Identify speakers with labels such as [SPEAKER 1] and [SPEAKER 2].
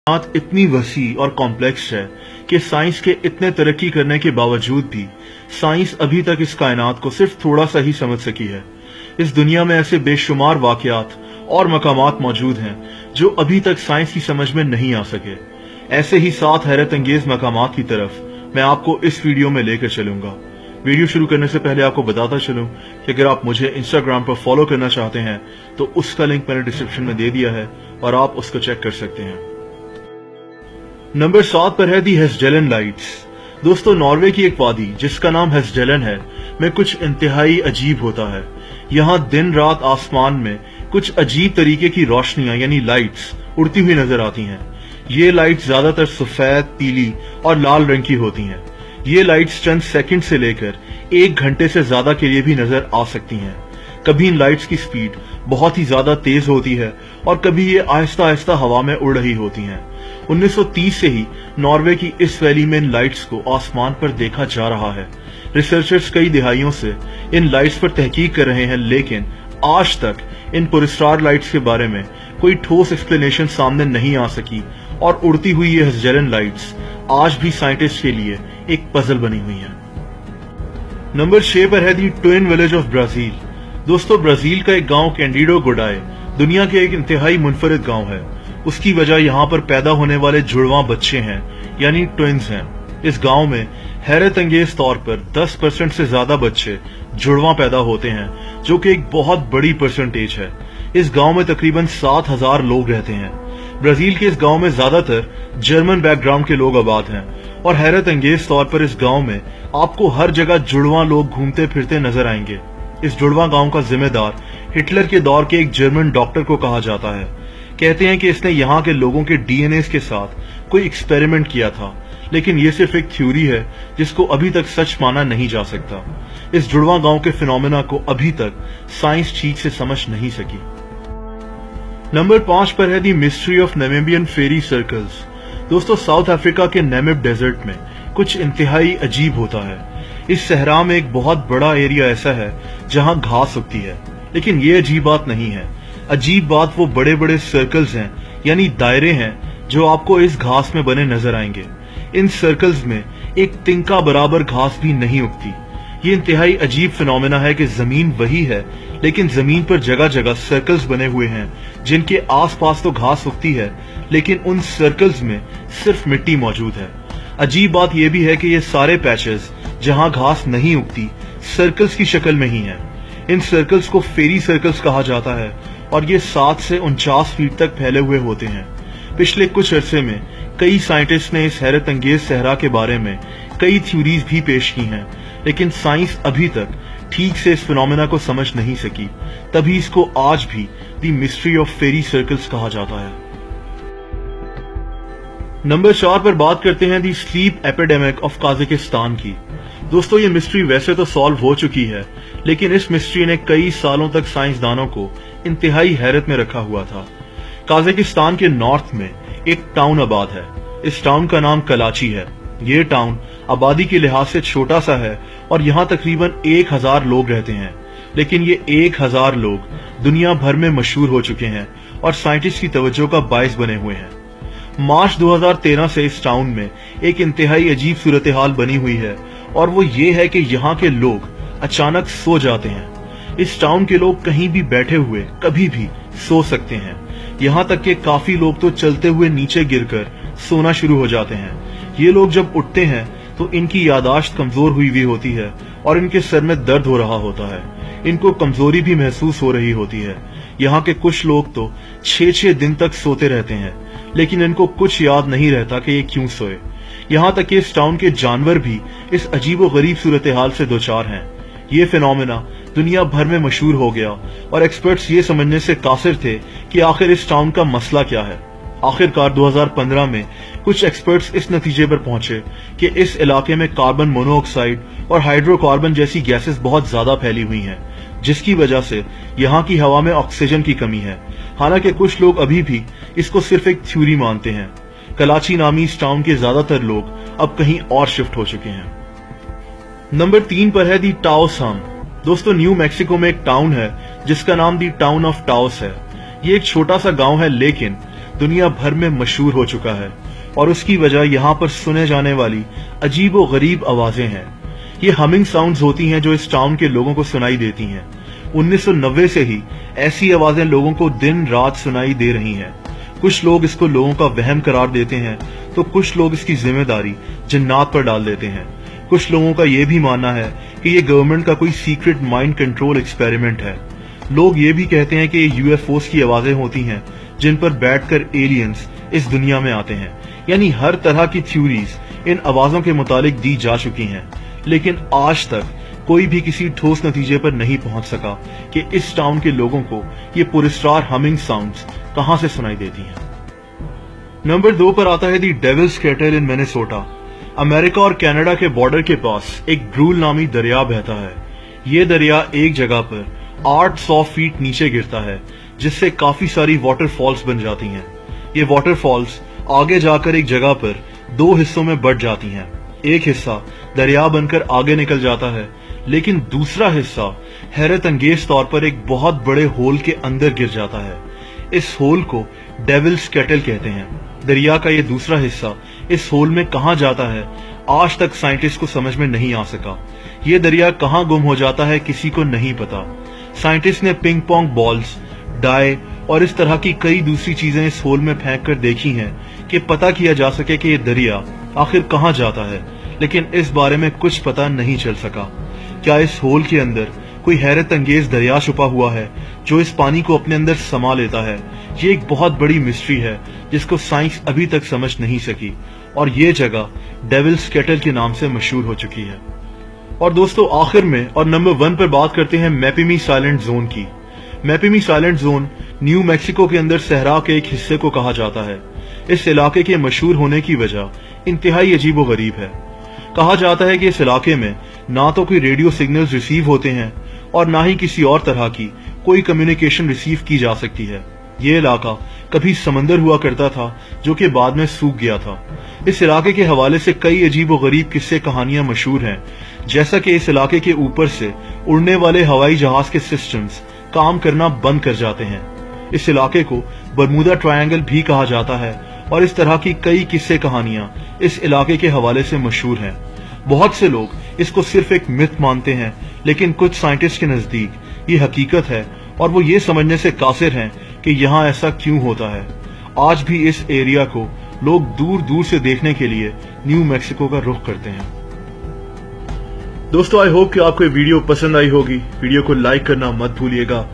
[SPEAKER 1] कायनात इतनी वसी और कॉम्प्लेक्स है कि साइंस के इतने तरक्की करने के बावजूद भी साइंस अभी तक इस कायनात को सिर्फ थोड़ा सा ही समझ सकी है। इस दुनिया में ऐसे बेशुमार वाकयात और मकामात मौजूद हैं जो अभी तक साइंस की समझ में नहीं आ सके। ऐसे ही 7 हैरत अंगेज मकामात की तरफ मैं आपको इस वीडियो में लेकर चलूंगा। वीडियो शुरू करने से पहले आपको बताता चलूं कि अगर आप मुझे इंस्टाग्राम पर फॉलो करना चाहते हैं तो उसका लिंक मैंने डिस्क्रिप्शन में दे दिया है और आप उसको चेक कर सकते हैं। नंबर 7 पर है दी हेस्डेलन लाइट्स। दोस्तों, नॉर्वे की एक वादी जिसका नाम हेस्डेलन है में कुछ इंतहाई अजीब होता है। यहाँ दिन रात आसमान में कुछ अजीब तरीके की रोशनियां यानी लाइट्स उड़ती हुई नजर आती हैं। ये लाइट्स ज्यादातर सफेद, पीली और लाल रंग की होती हैं। ये लाइट्स चंद सेकंड से लेकर 1 घंटे से ज्यादा के लिए भी नजर आ सकती हैं। कभी इन लाइट्स की स्पीड बहुत ही ज्यादा तेज होती है और कभी ये आहिस्ता आहिस्ता हवा में उड़ रही होती हैं। 1930 से ही नॉर्वे की इस वैली में इन लाइट्स को आसमान पर देखा जा रहा है। रिसर्चर्स कई दिहाइयों से इन लाइट्स पर तहकीक कर रहे हैं, लेकिन आज तक इन पुरस्कार लाइट्स के बारे में कोई ठोस एक्सप्लेनेशन सामने नहीं आ सकी और उड़ती हुई ये हेस्डेलन लाइट्स आज भी साइंटिस्ट के लिए एक पजल बनी हुई है। नंबर 6 पर है दी ट्विन विलेज ऑफ ब्राजील। दोस्तों, ब्राजील का एक गांव कैंडिडो गोडाई दुनिया के एक इंतहाई मुनफरिद गांव है। उसकी वजह यहाँ पर पैदा होने वाले जुड़वां बच्चे हैं यानी ट्विन्स हैं। इस गांव में हैरत अंगेज तौर पर 10% से ज्यादा बच्चे जुड़वां पैदा होते हैं, जो कि एक बहुत बड़ी परसेंटेज है। इस गांव में तकरीबन 7000 लोग रहते हैं। ब्राजील के इस गांव में ज्यादातर जर्मन बैकग्राउंड के लोग आबाद हैं और हैरत अंगेज तौर पर इस गांव में आपको हर जगह जुड़वां लोग घूमते फिरते नजर आएंगे। इस जुड़वां गांव का जिम्मेदार हिटलर के दौर के एक जर्मन डॉक्टर को कहा जाता है। कहते हैं कि इसने यहाँ के लोगों के डीएनए के साथ कोई एक्सपेरिमेंट किया था, लेकिन ये सिर्फ एक थ्योरी है जिसको अभी तक सच माना नहीं जा सकता। इस जुड़वां गांव के फिनोमेना को अभी तक साइंस ठीक से समझ नहीं सकी। नंबर 5 पर है the mystery of Namibian fairy circles. दोस्तों, साउथ अफ्रीका के नामीब डेजर्ट में कुछ इंतहाई अजीब होता है। इस सहरा में एक बहुत बड़ा एरिया ऐसा है जहां घास उगती है, लेकिन ये अजीब बात नहीं है। अजीब बात वो बड़े बड़े सर्कल्स हैं यानी दायरे हैं जो आपको इस घास में बने नजर आएंगे। इन सर्कल्स में एक तिनका बराबर घास भी नहीं उगती। ये इंतहाई अजीब फिनोमेना है कि जमीन वही है, लेकिन जमीन पर जगह जगह सर्कल्स बने हुए हैं जिनके आसपास तो घास उगती है, लेकिन उन सर्कल्स में सिर्फ मिट्टी मौजूद है। अजीब बात यह भी है कि ये सारे पैचेस जहां घास नहीं उगती सर्कल्स की शक्ल में ही हैं। इन सर्कल्स को फेरी सर्कल्स कहा जाता है और ये 7 से 49 फीट तक फैले हुए होते हैं। पिछले कुछ अरसे में कई साइंटिस्ट ने इस हैरत अंगेज सहरा के बारे में कई थ्योरीज भी पेश की हैं, लेकिन साइंस अभी तक ठीक से इस फिनोमेना को समझ नहीं सकी। तभी इसको आज भी दी मिस्ट्री ऑफ फेरी सर्कल्स कहा जाता है। नंबर 4 पर बात करते हैं the sleep epidemic of Kazakhstan की। दोस्तों, ये मिस्ट्री वैसे तो सॉल्व हो चुकी है, लेकिन इस मिस्ट्री ने कई सालों तक साइंसदानों को इंतहाई हैरत में रखा हुआ था। काजाकिस्तान के नॉर्थ में एक टाउन आबाद है। इस टाउन का नाम कलाची है। ये टाउन आबादी के लिहाज से छोटा सा है और यहाँ तकरीबन 1000 लोग रहते हैं, लेकिन ये 1000 लोग दुनिया भर में मशहूर हो चुके हैं और साइंटिस्ट की तवज्जो का बायस बने हुए हैं। मार्च 2013 से इस टाउन में एक इंतहाई अजीब सूरत हाल बनी हुई है और वो ये है कि यहाँ के लोग अचानक सो जाते हैं। इस टाउन के लोग कहीं भी बैठे हुए कभी भी सो सकते हैं। यहाँ तक कि काफी लोग तो चलते हुए नीचे गिरकर सोना शुरू हो जाते हैं। ये लोग जब उठते हैं तो इनकी यादाश्त कमजोर हुई होती है और इनके सर में दर्द हो रहा होता है। इनको कमजोरी भी महसूस हो रही होती है। यहाँ के कुछ लोग तो 6-6 दिन तक सोते रहते हैं, लेकिन इनको कुछ याद नहीं रहता कि ये क्यों सोए। यहाँ तक कि इस टाउन के जानवर भी इस अजीबो गरीब सूरत हाल से दोचार हैं। ये फिनोमेना दुनिया भर में मशहूर हो गया और एक्सपर्ट्स ये समझने से कासिर थे कि आखिर इस टाउन का मसला क्या है। आखिरकार 2015 में कुछ एक्सपर्ट्स इस नतीजे पर पहुंचे कि इस इलाके में कार्बन मोनोऑक्साइड और हाइड्रोकार्बन जैसी गैसेस बहुत ज्यादा फैली हुई हैं, जिसकी वजह से यहाँ की हवा में ऑक्सीजन की कमी है। हालांकि कुछ लोग अभी भी इसको सिर्फ एक थ्योरी मानते हैं। कलाची नामी इस टाउन के ज्यादातर लोग अब कहीं और शिफ्ट हो चुके हैं। नंबर 3 पर है दी टाओस हम। दोस्तों, न्यू मैक्सिको में एक टाउन है जिसका नाम दी टाउन ऑफ टाओस है। ये एक छोटा सा गांव है, लेकिन दुनिया भर में मशहूर हो चुका है और उसकी वजह यहाँ पर सुने जाने वाली अजीब व गरीब आवाजें हैं। ये हमिंग साउंड्स होती हैं जो इस टाउन के लोगों को सुनाई देती हैं। 1990 से ही ऐसी आवाजें लोगों को दिन रात सुनाई दे रही हैं। कुछ लोग इसको लोगों का वहम करार देते हैं तो कुछ लोग इसकी जिम्मेदारी जिन्नात पर डाल देते हैं। कुछ लोगों का यह भी मानना है कि ये गवर्नमेंट का कोई सीक्रेट माइंड कंट्रोल एक्सपेरिमेंट है। लोग ये भी कहते हैं कि ये यूएफओस की आवाजें होती हैं जिन पर बैठकर एलियंस इस दुनिया में आते हैं। यानी हर तरह की थ्योरीज इन आवाजों के मुतालिक दी जा चुकी हैं, लेकिन आज तक कोई भी किसी ठोस नतीजे पर नहीं पहुंच सका कि इस टाउन के लोगों को ये पुरस्कार हमिंग साउंड्स कहां से सुनाई देती हैं। नंबर 2 पर आता है दी डेविल्स कैटल इन मिनेसोटा। अमेरिका और कनाडा के बॉर्डर के पास एक ब्रूल नामी दरिया बहता है। ये दरिया एक जगह पर 800 फीट नीचे गिरता है, जिससे काफी सारी वाटरफॉल्स बन जाती हैं। ये वाटरफॉल्स आगे जाकर एक जगह पर 2 हिस्सों में बट जाती हैं। एक हिस्सा दरिया बनकर आगे निकल जाता है, लेकिन दूसरा हिस्सा हैरत अंगेज तौर पर एक बहुत बड़े होल के अंदर गिर जाता है। इस होल को डेविल्स कैटल कहते हैं। दरिया का ये दूसरा हिस्सा इस होल में कहां जाता है, आज तक साइंटिस्ट को समझ में नहीं आ सका। ये दरिया कहां गुम हो जाता है, किसी को नहीं पता। साइंटिस्ट ने पिंग पोंग बॉल्स, डाई और इस तरह की कई दूसरी चीजें इस होल में फेंक कर देखी हैं कि पता किया जा सके कि ये दरिया आखिर कहां जाता है, लेकिन इस बारे में कुछ पता नहीं चल सका। क्या इस होल के अंदर कोई हैरत अंगेज दरिया छुपा हुआ है जो इस पानी को अपने अंदर समा लेता है? ये एक बहुत बड़ी मिस्ट्री है जिसको साइंस अभी तक समझ नहीं सकी, और ये जगह डेविल्स कैटल के नाम से मशहूर हो चुकी है। और दोस्तों आखिर में और नंबर 1 पर बात करते हैं मैपिमी साइलेंट जोन की। मैपिमी साइलेंट जोन न्यू मैक्सिको के अंदर सहरा के एक हिस्से को कहा जाता है। इस इलाके के मशहूर होने की वजह इंतहाई अजीब व गरीब है। कहा जाता है कि इस इलाके में ना तो कोई रेडियो सिग्नल्स रिसीव होते हैं और ना ही किसी और तरह की कोई कम्युनिकेशन रिसीव की जा सकती है। ये इलाका कभी समंदर हुआ करता था जो कि बाद में सूख गया था। इस इलाके के हवाले से कई अजीब व गरीब किस्से कहानियां मशहूर हैं, जैसा कि इस इलाके के ऊपर से उड़ने वाले हवाई जहाज के सिस्टम्स काम करना बंद कर जाते हैं। इस इलाके को बरमूदा ट्रायंगल भी कहा जाता है और इस तरह की कई किस्से कहानियां इस इलाके के हवाले से मशहूर हैं। बहुत से लोग इसको सिर्फ एक मिथ मानते हैं, लेकिन कुछ साइंटिस्ट के नजदीक ये हकीकत है और वो ये समझने से कासिर हैं कि यहाँ ऐसा क्यों होता है। आज भी इस एरिया को लोग दूर दूर से देखने के लिए न्यू मैक्सिको का रुख करते हैं। दोस्तों आई होप कि आपको ये वीडियो पसंद आई होगी। वीडियो को लाइक करना मत भूलिएगा।